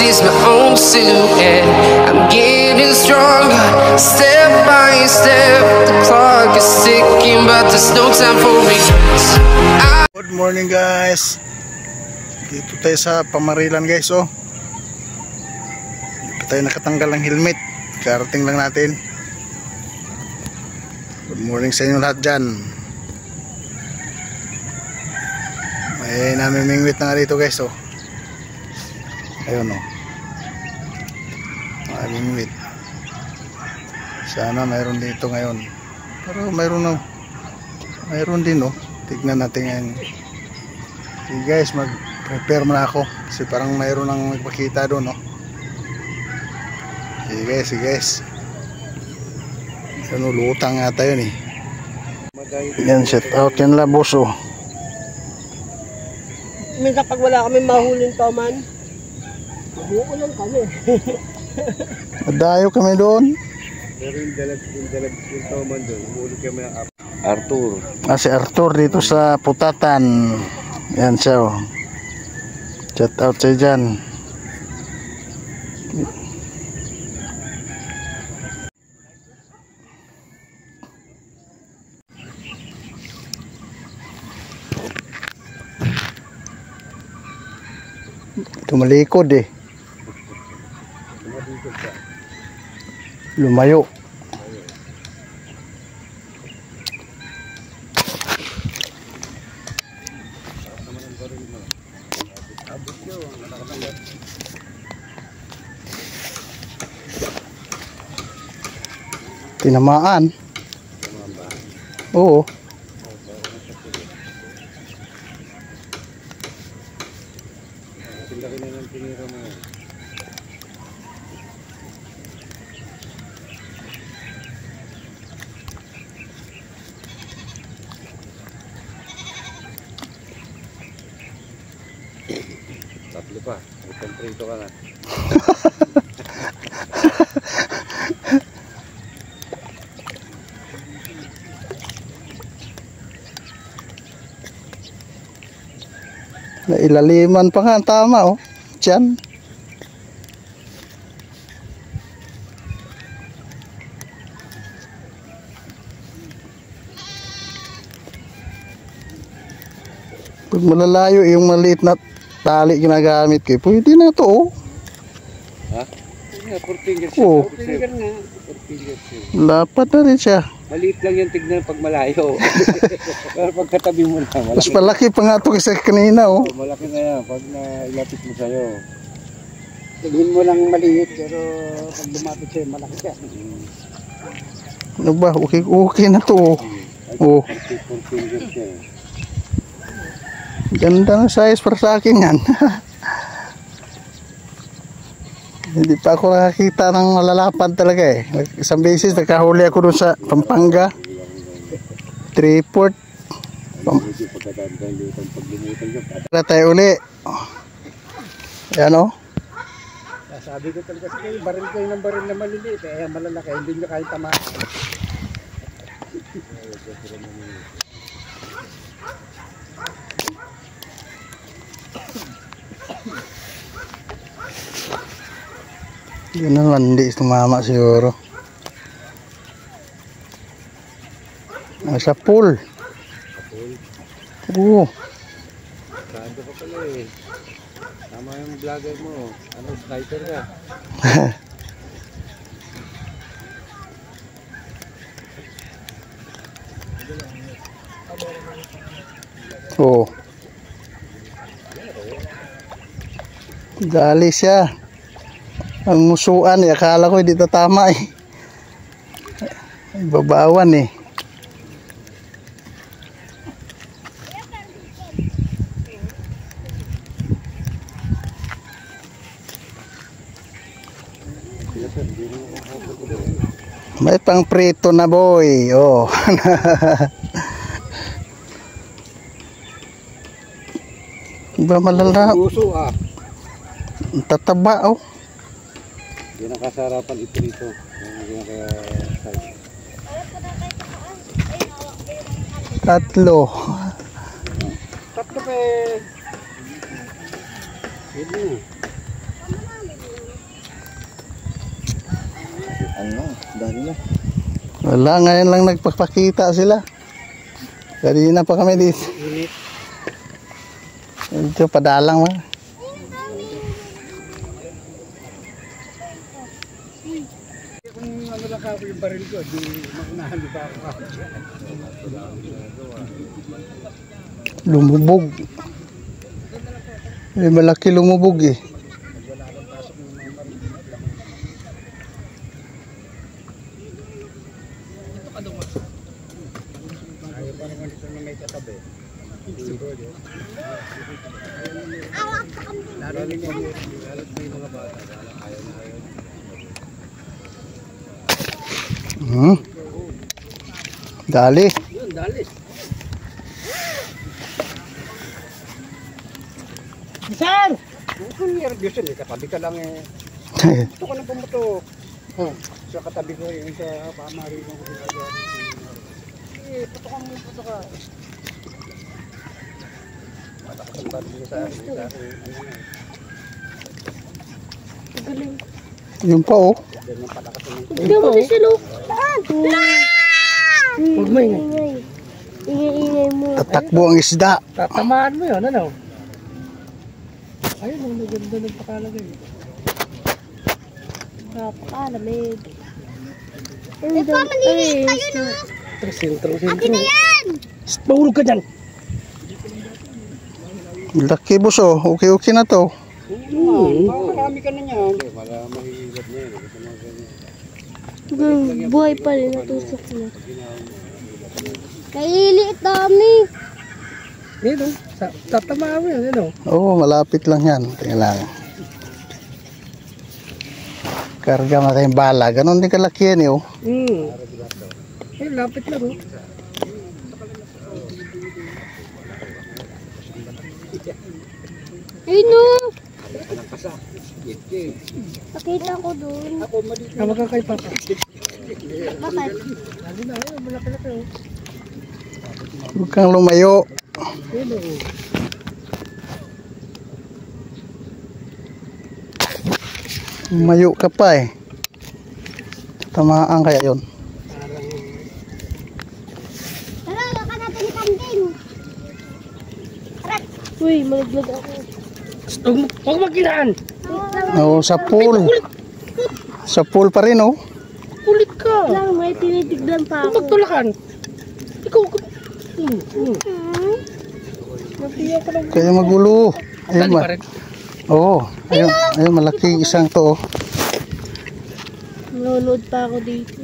Is my own silhouette. I'm getting stronger, step by step. The clock is ticking, but there's no time for regrets. Good morning guys. Dito tayo sa Pamarilan guys. Oh, dito tayo nakatanggal ng helmet. Karating lang natin. Good morning sa inyo lahat dyan. May namimingwit na nga dito guys. Oh, ayun oh, mamingwit. Sana mayroon dito ngayon, pero mayroon din oh. Tignan natin ngayon. Okay guys, mag prepare muna ako kasi parang mayroon nang magpakita doon oh. Okay guys, ano, lutang ata yun eh. Yan, set out yan la boss oh. Minsan pag wala kami mahulin pa man, buo lang kami. Madayo kami doon. Pero yung tauman doon, umuli kami ng Arthur. Si Arthur dito sa Putatan. Yan siya oh. Chat out siya dyan. Tumalikod eh. Lumayo. Tinamaan. Oo. Tatlo pa, utang prito ka na. Nailaliman pa nga, tama oh. Diyan. Pag malalayo yung maliit na tali ginagamit ko, pwede na to oh. Ha? 4 fingers oh. 4 fingers nga. 4 fingers yun. Lapat na rin siya. Maliit lang yung tignan pag malayo. Pero pagkatabi mo na, malaki. Mas malaki pa nga ito kasi kanina oh. Malaki na yan pag nailapit mo sa'yo. Tignan mo lang maliit, pero pag lumapit sa'yo, malaki siya. Ano ba? Okay na to oh. Oh. 4 fingers siya. Ganda ng size para sa akin yan. Hindi pa ako nakakita ng malalapad talaga eh. Isang beses nakahuli ako doon sa Pampanga. 3-port. Para tayo uli. Ayan o. Sabi ko talaga sa kayo, baril kayo ng baril na maliliit. Eh, malalaki, hindi nyo kahit tama. Yun naman, hindi tumama siguro. Sa pool. Oo. Saan ka pa pala eh. Tama yung vlogger mo. Ano, sniper ka? Oo. Dali siya. Ang musuan eh, akala ko hindi tatama eh. Ay, babawan eh. May pang prito na boy. Oh. Ba malala. Puso ah. Tataba oh. Yan ang kasarapan ito rito. Yan ang Tatlo. Tatlo pa eh. Yun na. Ano? Dali na. Wala, ngayon lang nagpapakita sila. Kanina pa kami dito. Ito padalang man. Kung ano lang ako yung baril ko, di makunahan di pa ako. Lumubog. Malaki lumubog eh. Ayaw pa naman ito na may katabi. Lalo na yung mga bata. Ayaw na ayaw. Dali. Yun, dali. Sir! Kung nervous yun, katabi ka lang eh. Ito ko na pumutok. Sa katabi ko yung sa pamari ko ginagawa. Putokan mo, putokan. Patakas ang baril sa akin. Yung pa oh. Hindi mo di sila. Huwag mo ingay. Ingay mo. Tatakbo ang isda. Tatamaan mo yun, ano? Ayun, ang maganda ng pakalagay. Napakalamig. Ay, manilip kayo na. Sentro. Akin na yan! Mahulog ka dyan! Laki boss oh. Okay na to. Marami ka na niyan. mahihilap na yan. Buhay pa rin, natusok na. Kailiit dami. Dito, tatamaan mo yun, ano? Oo, malapit lang yan. Tingnan lang. Karga mo tayong bala. Ganon din kalaki yan eh oh. Ayun, lapit lang oh. Ayun no! Nakita ko doon. Tama ka kay Papa. Bakit? Lagi na, ayun, malaki-laki oh. Huwag kang lumayo. Ayun oh. Lumayo ka pa eh. Tamaan kaya yun. Tara, baka natin ni kambing. Uy, malaglag ako. Huwag magkinaan! Oo, sa pool. Sa pool pa rin oh. Kulit ka! Lang, may tinitignan pa Huwag ako. magtulakan! Ikaw! Napiya ka lang. Kaya magulo. Ayun Dali ba? pa rin. Oo. Ayun, malaki isang to oh. Nanonood pa ako dito.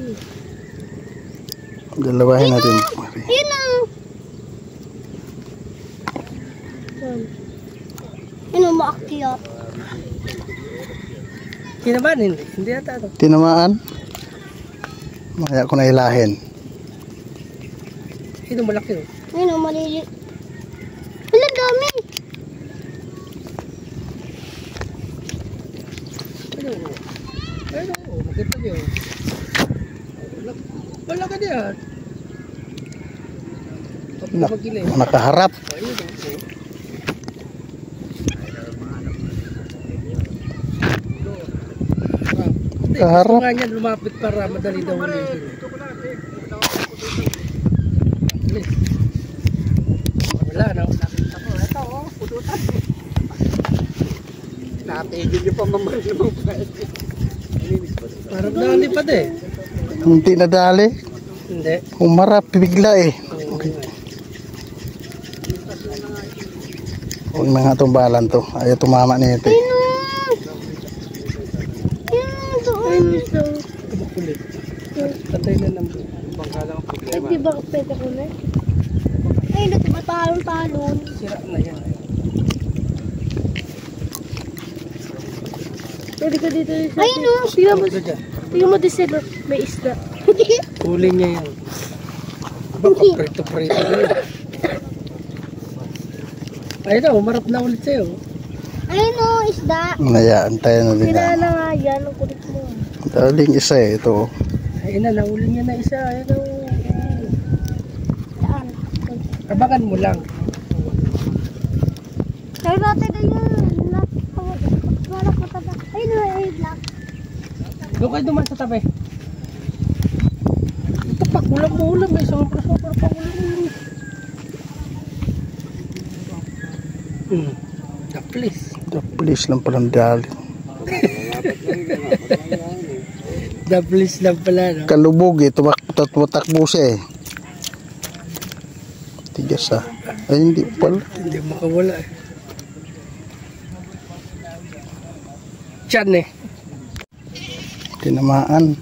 Dalawahin natin. Ayun na! Ayun, maakyat. Kinabahan, hindi yata ito. Tinamaan. Maya ko na ilahin. Ito malaki oh. Ayun, maliliit. Wala, dami. Ayun oh, maganda niyo. Malaki niyan. Nakaharap. Kaharap. Gusto nga niyan lumapit para madali daw ulitin. Wala na. Ito oh, pututan. Natigil niyo pa mamaril mo pa. Parang dali pa de. Hindi na dali. Hindi. Humarap bigla eh. Okay. Huwag na nga itong balan to. Ayaw tumama niya ito. Kulit. Patay na ng bangkalang problema. Di ba pwede ko na? Ay, nagpatalon-talon. Sira na yan. Pwede ka dito. Ayun o. Tingnan mo dito sila. May isda. Huli niya yan. Baka prito-prito na yun. Ayun na, umarap na ulit sa'yo. Ayun o, isda. Nayaan tayo na din. Sila na nga yan, ang kulit mo. Daling isa eh, ito. Ayun na, nahuli niya na isa. Ayun na. Saan? Kabakan mo lang. Kaya natin na yun. Wala ko tata. Ayun o, ayun lang. Doon kayo duman sa tabi. Ito pag-ulam-ulam eh. Sobra-sobra pag-ulam-ulam. The Please lang palang dali. police lang pala, no? Kalubog eh, tumatakbo siya eh. Tigas ah. Ay hindi pala. Hindi makawala eh. Tiyan eh. Tinamaan.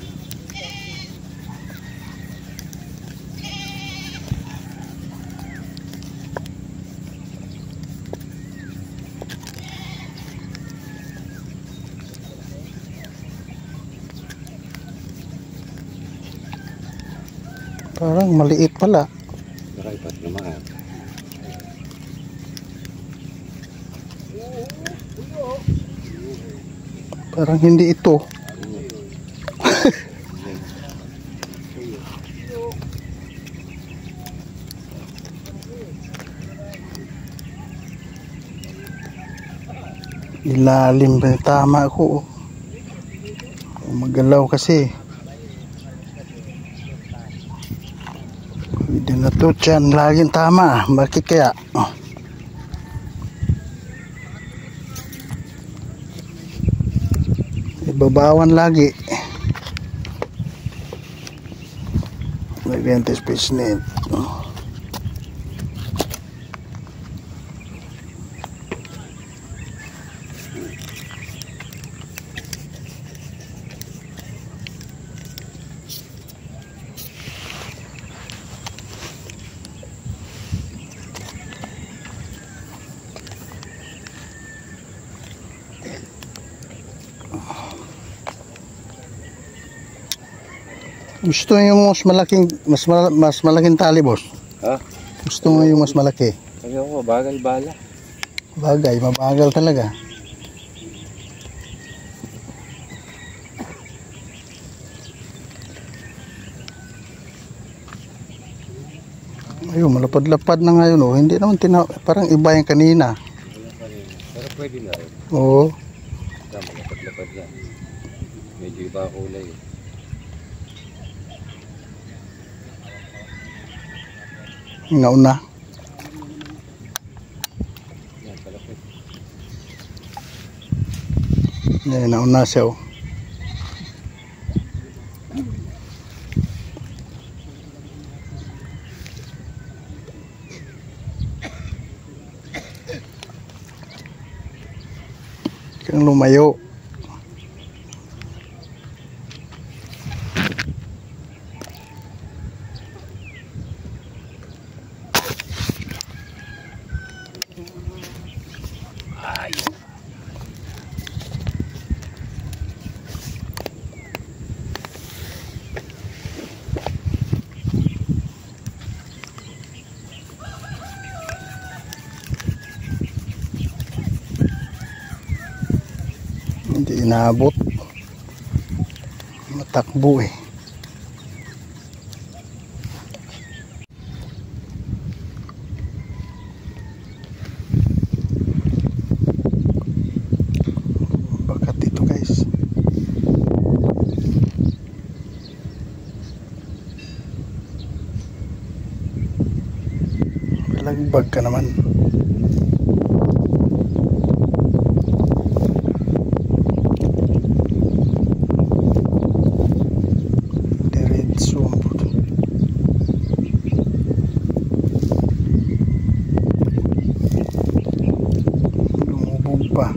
Parang maliit pala. Nakaipat naman. Parang hindi ito. Ilalim ba? Tama ako. Magalaw kasi. Pwede na to dyan. Laging tama. Bakit kaya? Ibabawan lagi. Lagyan tayo space net. Gusto yung mas malaking tali, boss? Ha? Gusto mo yung mas malaki? Kasi ako, bagal bala. Bagay, mabagal talaga. Ayun, malapad-lapad na ngayon, oh. Hindi naman parang iba yung kanina. Pero pwede na rin. Oo. Tama, lapad-lapad yan. Medyo iba kulay. Nauna. Yan, palapit. Yan, nauna siya, oh. Kang lumayo. Hindi inaabot. Matakbo eh. Bakat ito, guys. Lagbag ka naman. Pa.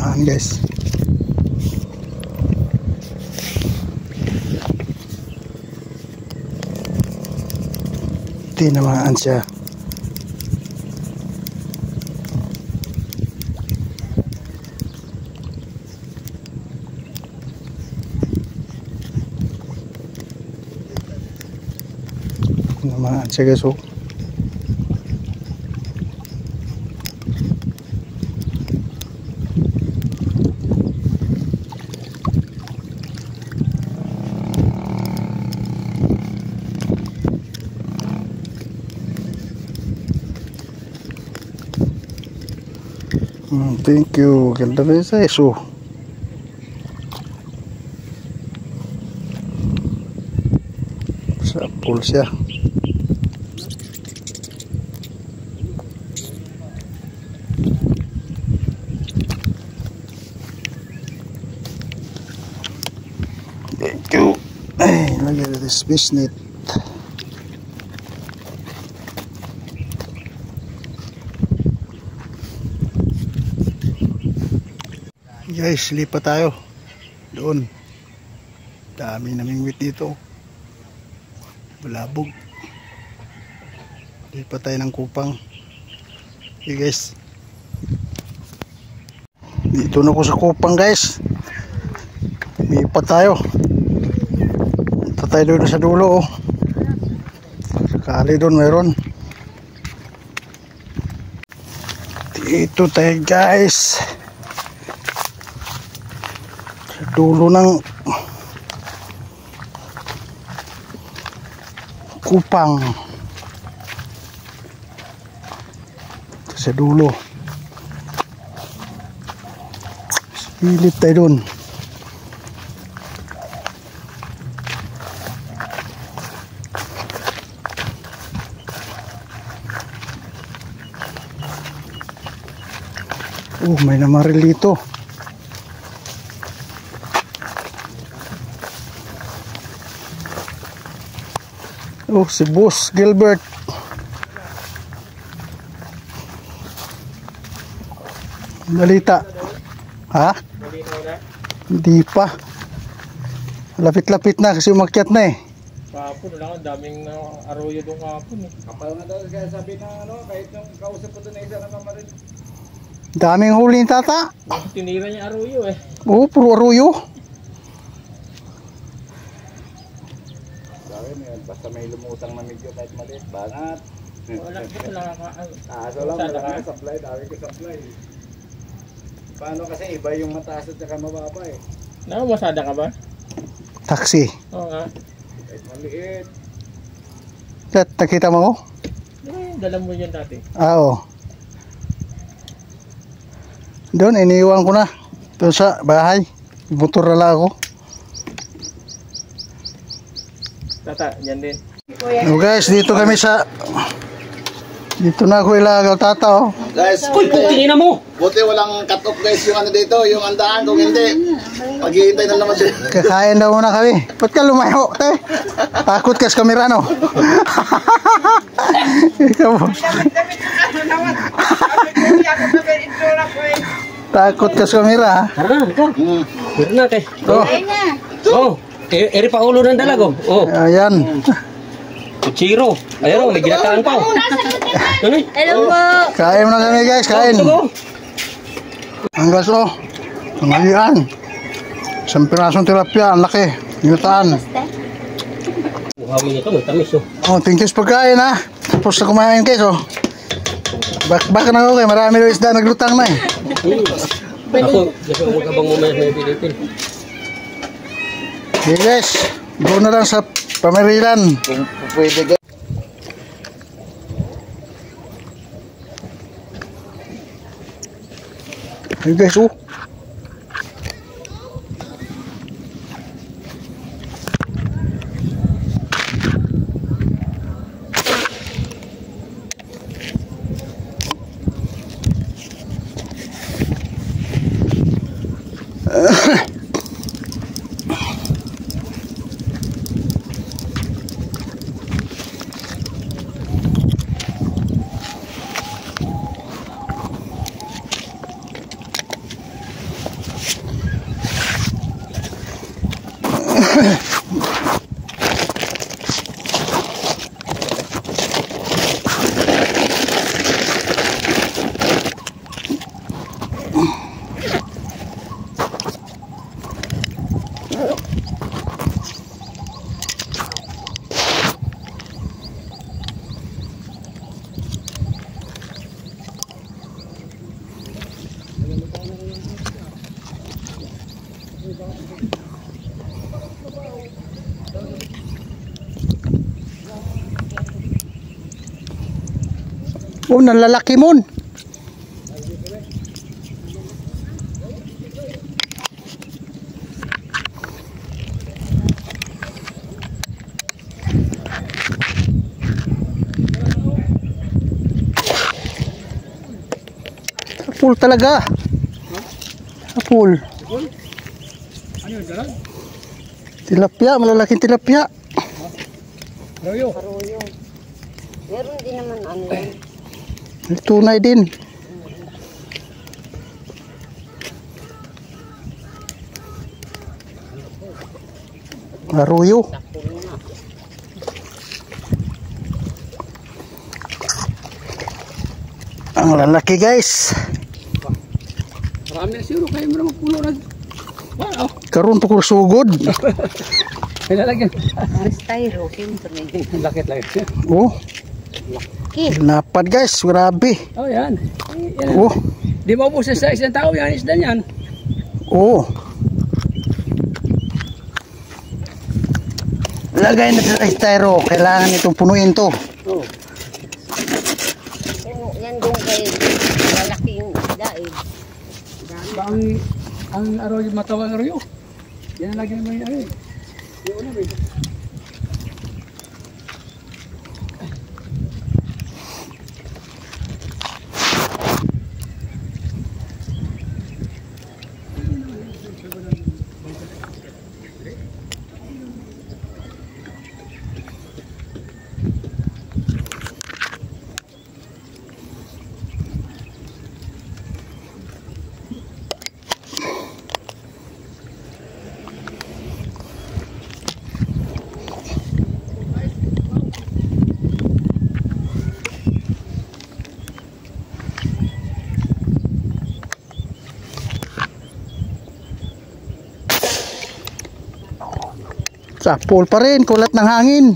tinamaan guys. Tinamaan siya. Tinamaan siya guys. Oh. Thank you. Ganda rin sa iso. Sa pool siya. Thank you. Ay, lagyan natin this fish net. Guys, lipat tayo doon. Dami naming wit dito. Balabog. Lipat tayo ng Kupang. Okay guys, dito na ako sa Kupang guys. Lipat tayo. Punta tayo doon sa dulo. Sakali doon mayroon. Dito tayo guys, dulo ng Kupang. Sa dulo. Silip tayo dun. May namaril dito. Si Boss Gilbert. Balita. Ha? Hindi pa. Lapit-lapit na kasi umakyat na eh. Kapon lang, daming arroyo doon kapon eh. Kapal na daw, kaya sabi na kahit yung kausap ko doon na isa na mamarin. Daming huli ni tata. Tinira niya arroyo eh. Oo, puro arroyo. Basta may lumutang na medyo kahit maliit, banat. Wala ko lang So lang, wala ka supply, dami ko supply. Paano kasi iba yung mataas at saka mababa eh. Masada ka ba? Taxi. Oo nga. Kahit maliit. Nakita mo ko? Dala mo yan dati. Oo. Doon, iniwan ko na. Doon sa bahay. Motor na lang ako. Tata, yan din. So guys, dito kami sa... Dito na ako ilagaw tata oh. Guys, Uy, tingin na mo! buti walang cut off guys yung ano dito, yung andaan. Kung hindi, maghihintay na naman din. Kakain daw muna kami. Ba't ka lumayo, te? Takot ka sa kamera, no? Ikaw mo. Takot ka sa kamera, ha? Tara na, ikaw. Meron na, kay. Oh, Eri pa ulo ng dalag, oh. ayan. Kutsiro. Ayun, may ginataan pa, oh. Hello po. Kain muna kami, guys. Kain. Ang gaso. Ang alian. Isang pirasong tilapia. Ang laki. Ginataan. Buhawin ito, may tamis, oh. Oh, thank you sa pagkain, ha? Tapos na kumain, guys, oh. Baka na ako, kay marami na isda naglutang na, eh. Ako, gusto ko magkabang mamaya na ipilitin. Okay, guys. Doon na lang sa pamerilan. Kung pwede guys. Hey, guys, oh. Oh, nalalaki mon. Apul talaga. Apul. Ano yun, dalag? Tilapia, malalaking tilapia. Royo. Meron din naman ano yan. Tunay din. Arroyo. Ang lalaki guys. Marami na siguro kayo mo na magpuno na. Wow. Karon pa ko sugod. May lalagyan. Styro, siyempre. Lakit lang. Oh, Kid. lapad guys, grabe. Oh, yan. Yan. Oh, Di mo po sa isang tao yan, isda yan. oh. Lagay na sa styro, kailangan itong punuin to. Oh. Yan doon kay lalaking isda eh. Ba ang arroyo, matawang arroyo. Yan ang lagyan mo yung arroyo. Yung ano ba? Sapol pa rin, kulat ng hangin.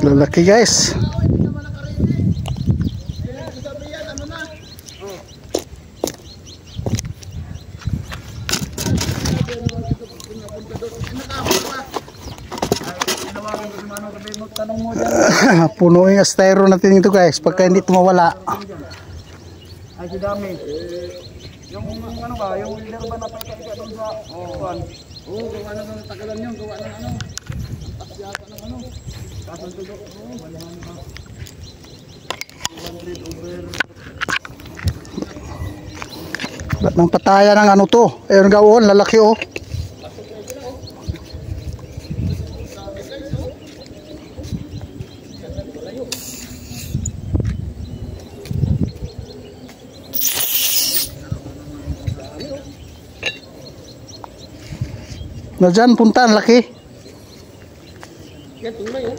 Lalaki guys. Punuin ang styro natin ito guys pagka hindi tumawala. Ay, si dami. Yung ano ba, yung leader ba na pagkakita doon sa kuwan? Oo, gawa na ng takalan yun, gawa ng ano. Ang takyata ng ano. Kasang tudok. Oo, balihan ba. 200 over. Ba't nang pataya ng ano to? Ayun gawon, lalaki oh. Na dyan punta, ang laki. Yan, tunay oh.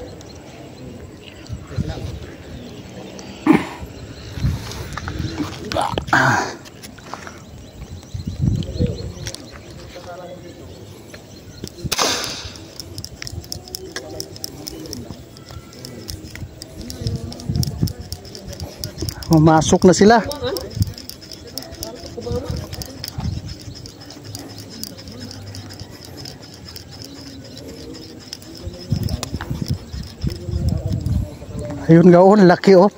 Pumasok na sila. Ayun gawon, laki oh.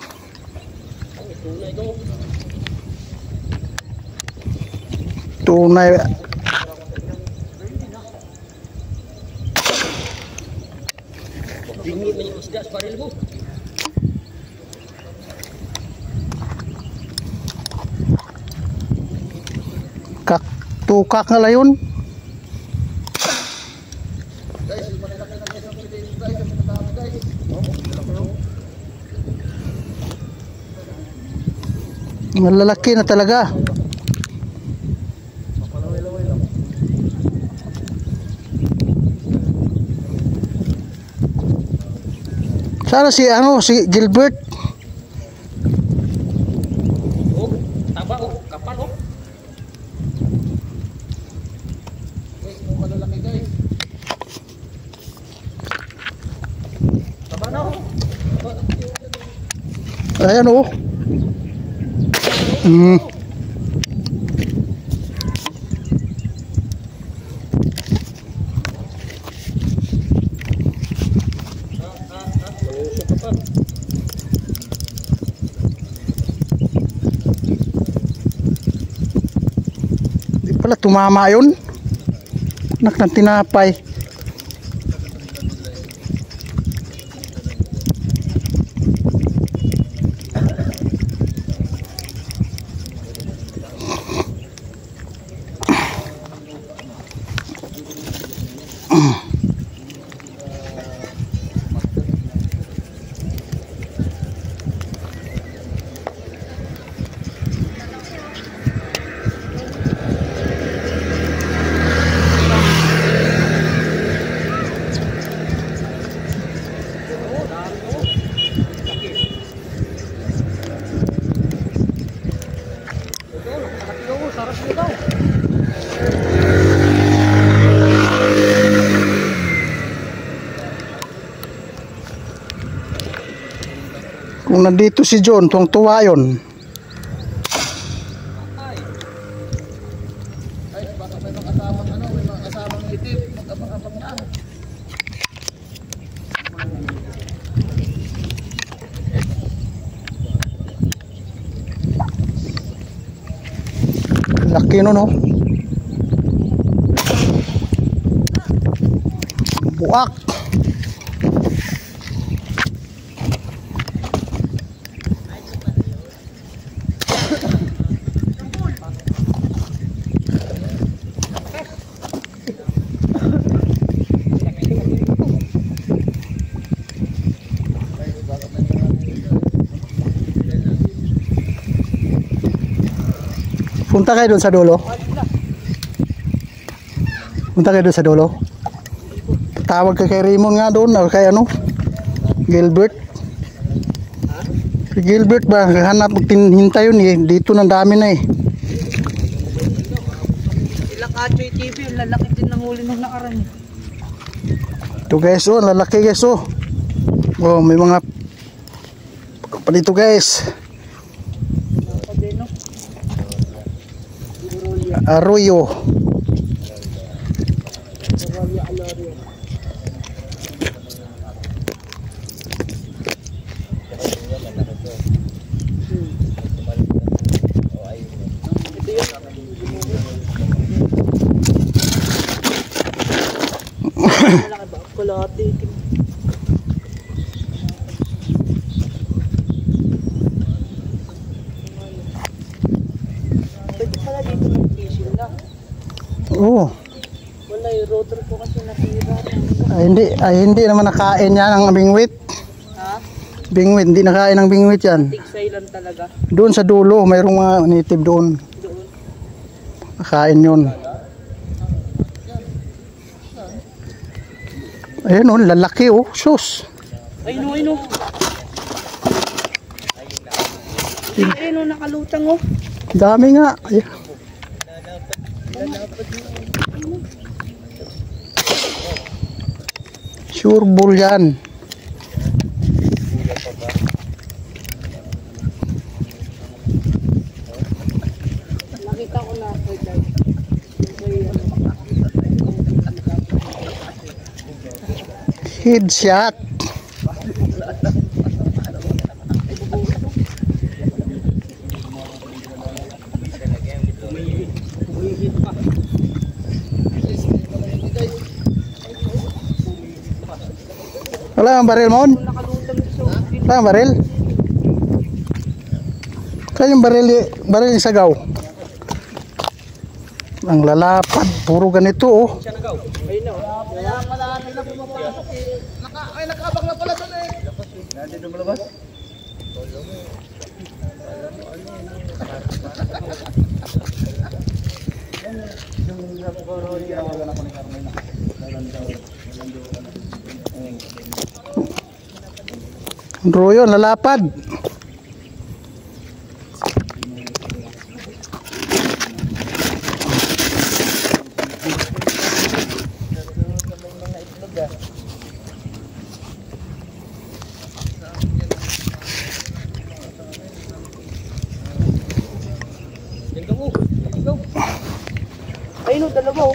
tunay. Dingin na yung isda sa baril mo. Tukak nga layon. Malalaki na talaga. Sana si si Gilbert. Oh, taba oh, kapal oh. Malalaki guys. Taba na oh. Ayan oh. Di pala tumama yun. Anak ng tinapay. Kung nandito si John, tuwang-tuwa yun. Laki no, no? Buak. Punta kayo doon sa dulo. Punta kayo doon sa dulo. Tawag ka kay Raymond nga doon o kay Gilbert. Si Gilbert ba hanap hintay yun eh. Dito nang dami na eh. Sila Kachoy TV, lalaki din ng huli nung nakaraan. Ito guys lalaki guys oh. Oh, may mga pa dito guys. Arroyo. Kulati. Pwede pala dito ng fishing lang. Oh. Wala yung rotor ko kasi natira. Ay hindi naman nakain yan ang bingwit. Ha? Bingwit, hindi nakain ang bingwit yan. Tigsay lang talaga. Doon sa dulo, mayroong mga native doon. Doon. Nakain yun. Ayun oh, lalaki oh, sus. Ayun o, ayun o. Ayun o, nakalutang o. Dami nga. Ay. Sure bull yan. Nakita ko na ako guys. Headshot. Wala ang baril mo? Wala ang baril? Kaya yung baril yung sagaw. Ang lalapad, puro ganito oh. Nakabang na pala doon eh. Nandito malabas? Royo, lalapad. Ayun o, dalawa o.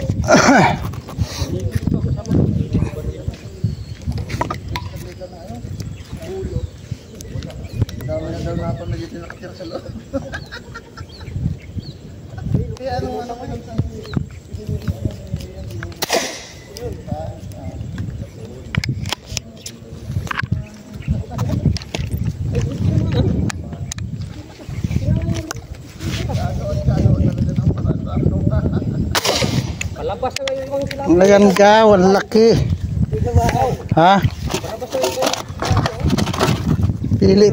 Dami na daw natin na dito nakatira sa loob. Kaya ano ko yun? Palabas na ngayon yung sila. Ngayon ka, wala laki. Ha? Pili.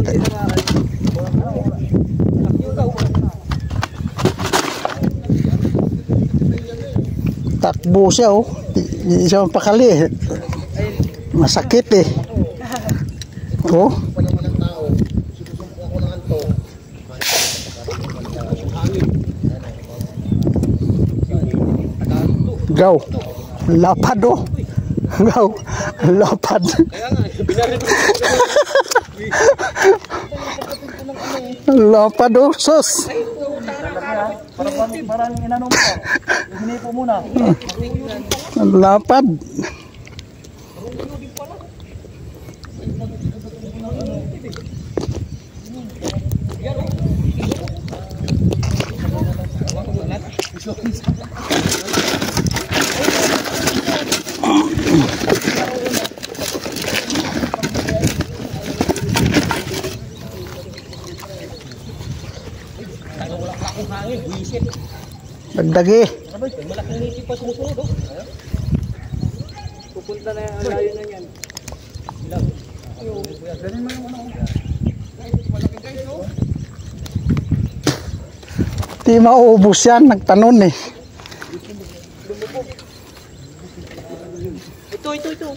Takbo siya oh. Hindi siya mapakali. Masakit eh. Oh. Gaw. Lapad oh. Gaw. Lapad. Lapad oh. Sus. Parang inanong mo. Hinipo muna. Lapad. Dagdagi. Malaking niti pa sumusunod o. Pupunta na yung layo na yan. Di maubos yan. Nagtanon eh. Ito.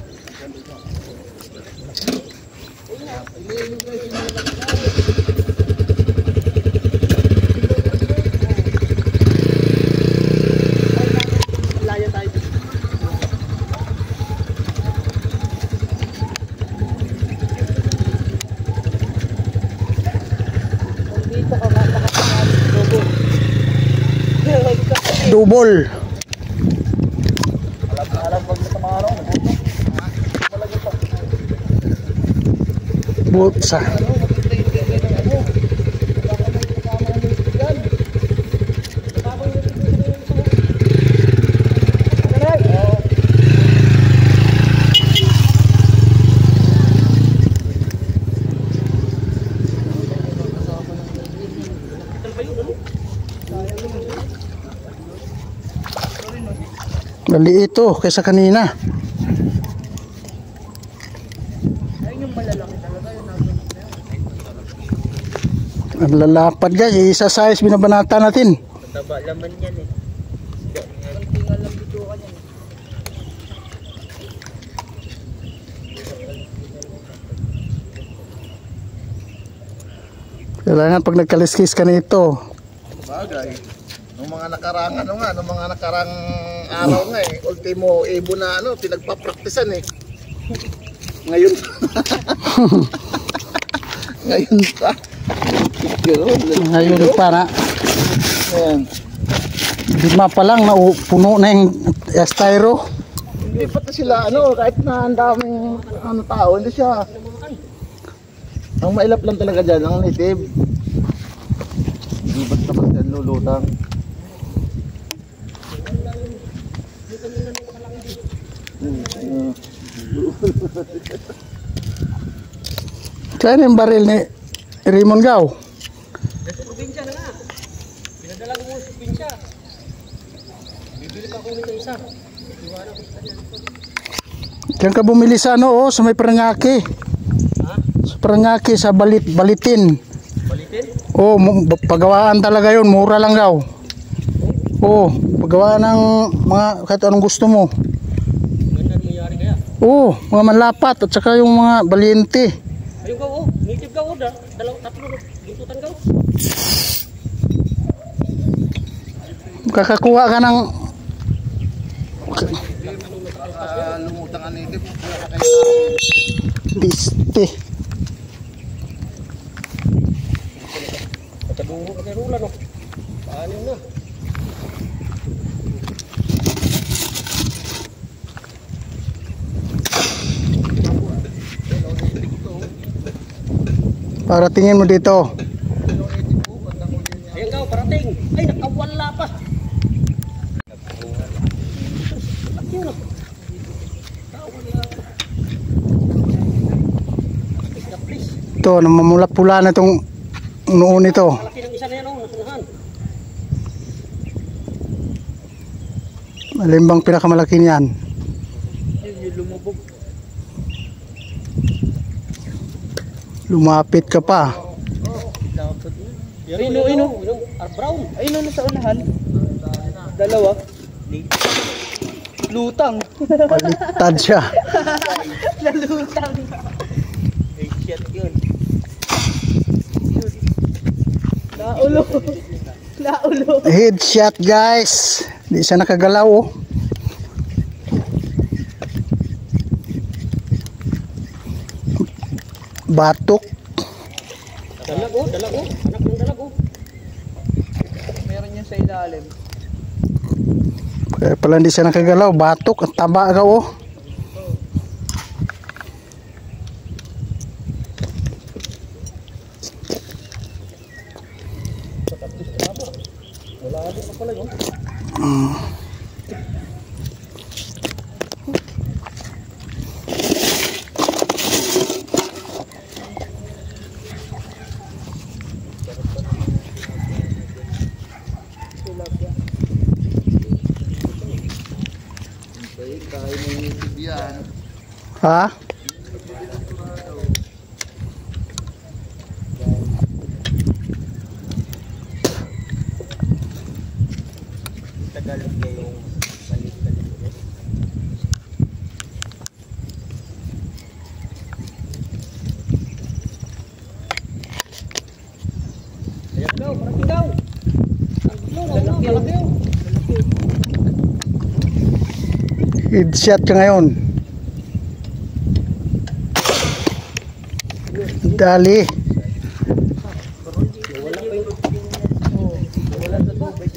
Layo tayo. Dito ka Double. Butsa. Dali ito kaysa kanina. Ang lalapad guys, isa size binabanata natin. Taba laman yan eh. Tingnan lang dito ka yan. Kailangan pag nagkaliskis ka nito. Bagay. Nung mga nakarang nung mga nakarang araw nga eh, ultimo Evo na pinagpapraktisan eh. Ngayon. Ngayon pa. Ngayon para. Ayan. Lima pa lang, puno na yung styro. Hindi pati sila kahit na ang daming tao, hindi siya. Ang mailap lang talaga dyan, ang native. Hindi basta dyan lulutang. Saan yung baril ni Raymond Gao? Sa probinsya na nga. Pinadala ko mo sa probinsya. Bibili pa ako nito isa. Iwanan ko sa kanya. Diyan ka bumili sa ano, oh, sa may Parangaki. Ha? Sa Parangaki, sa Balitin. Balitin? Oh, pagawaan talaga yun, mura lang daw. Oh, pagawaan ng mga kahit anong gusto mo. Ganda nangyari kaya? Oh, mga manlapat at saka yung mga balyente. Ayun ka oh, native ka oh, tatlo, gintutan ka oh. Kakakuha ka ng Lumutan ka native. liste. Patadungo ka kay Rula no. Paalim na. Para tingin mo dito. Ayun ka oh, parating. Ay, nakawala pa. Ito, namamula-pula na itong noon nito. Malaki ng isa na yan oh, nasunahan. Malimbang pinakamalaki niyan. Ayun yung lumubog. Lumapit ka pa. Ino, brown. Ayun na sa unahan. Dalawa. Lutang. Baliktad siya. Nalutang. Ay, shit yun. Naulo. Naulo. Headshot guys. Di siya nakagalaw oh. Batok. Dalag oh. Anak ng dalag oh. Meron yun sa ilalim. Kaya pala hindi siya nakagalaw. Batok. Ang taba ka oh. Wala pa pala yun. Ha? Tagalog niya yung balik-balik. Ayan daw, parang daw. Malaki oh. Headshot ka ngayon. Dali. Wala pa yung wala sa tubig.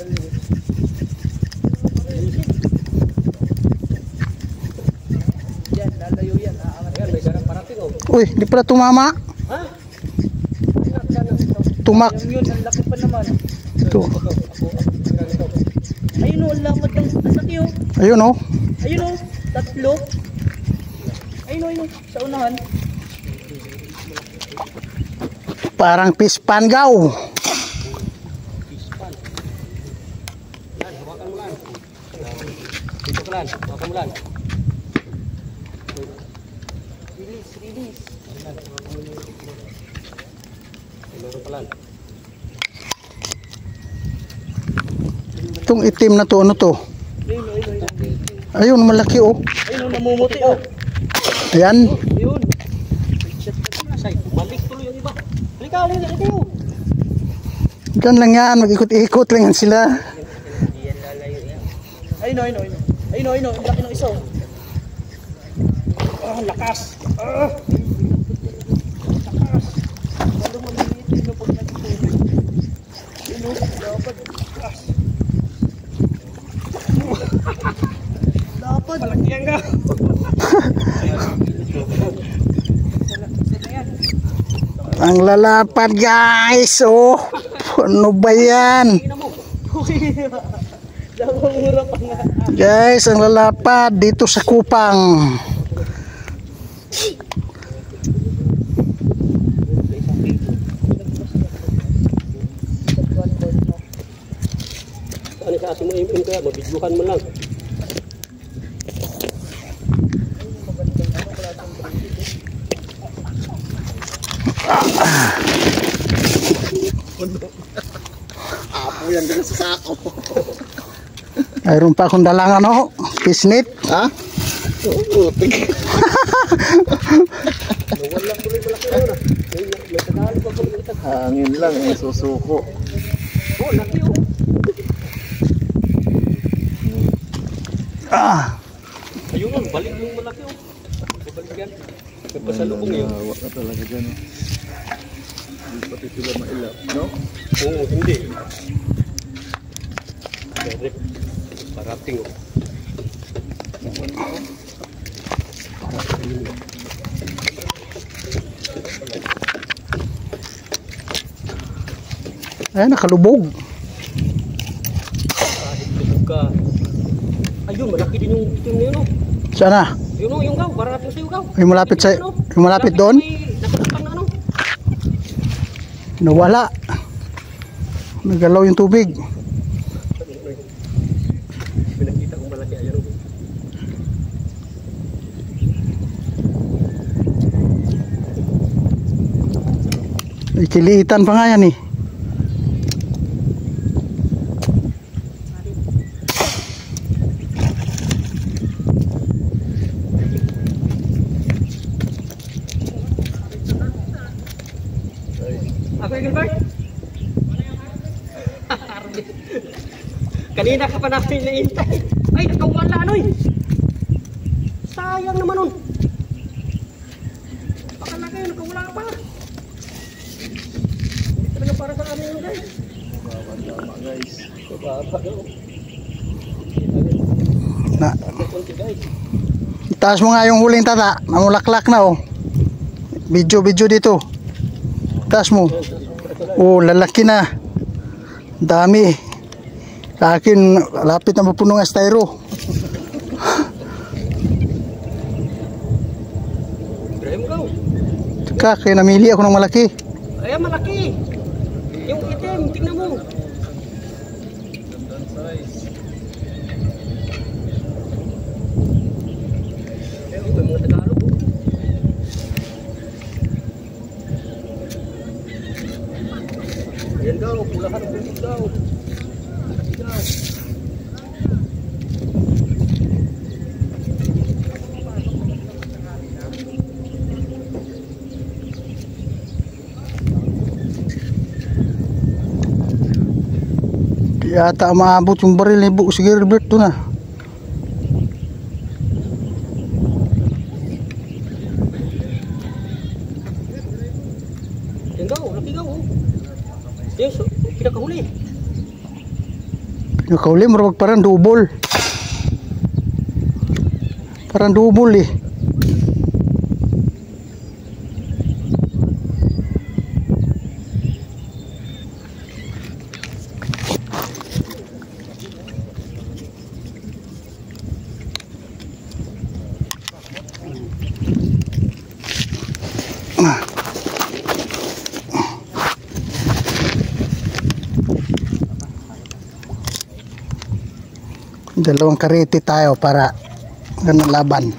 Yan, lalayo yan. Ayan, may garang parating oh. Uy, di pala tumama. Ha? Tumak. Yun, ang laki pa naman. Ito. Ayun o, ang lamad ng laki o. Ayun oh. Ayun o, tatlo. Ayun o, sa unahan. Parang pispan gaw. Yan, hawakan mo lang. Dito ka lang, hawakan mo lang. Release. Meron pa lang. Itong itim na to, ano to? Ayun, malaki oh. Ayun o, namumuti o. Ayan. Ayun. Say, bumalik tuloy yung iba. Halika kayo. Diyan lang yan, mag-ikot-ikot lang yan sila. Ayun o. Ayun o, ang laki ng isa o. Ah, lakas. Ah. Lakas. Lalo maliliit yun o pag nagtulog. Ayun o, dapat. Lakas. Dapat. Malakyan ka. Ang lalapad guys, oh. Ano ba yan? Guys, ang lalapad dito sa Kupang. Itaas mo yung kaya, mabidyohan mo lang. Apo yan din sa sako. Mayroon pa akong dalang ano, pisnit. Ha? Oo, putik. Wala tuloy malaki yun ah. May Tagalog pa pala ito. Hangin lang, susuko. Oh, laki oh. Ayun oh, balik yung malaki oh. Balik yan. Nagpasalubong yun. Nawa ka talaga dyan. Hindi pati sila mailap, no? Oo, hindi. Direct. Parating oh. Ay, nakalubog. Kahit lubog ka. Ayun, malaki din yung itim na yun oh. Sana? Yun oh, yung gaw. Parating sa'yo gaw. Yung malapit sa, Yun, oh. yung malapit doon? May nakatapang na ano. Nawala. Nagalaw yung tubig. Pinakita kong malaki. Ayun oh. Ikiliitan pa nga yan eh. Ako yung Gilbert? Kanina ka pa namin naintay. Ay, nakawala ano eh. Sayang naman nun. Baka na kayo, nakawala pa. Hindi talaga para sa amin yun guys. Tama guys. Baba daw. Na, Konti guys. itaas mo nga yung huling tata. Namulaklak na oh. Video dito. Itaas mo. Oh, lalaki na. Dami. Sa akin, lapit na mapunong styro. Graham go. Teka, kaya namili ako ng malaki. Ayan, malaki. Yung itim, tingnan mo. Ayun, may mga Tagalog. Ayan daw, pulahan ng bukid daw. Daw. Di ata maabot yung baril ni Bu si Gilbert doon ah. Ayan daw, laki daw. Yes, pinakahuli. Nakahuli, marabag parang double. Parang double eh. Dalawang karete tayo para ganun laban.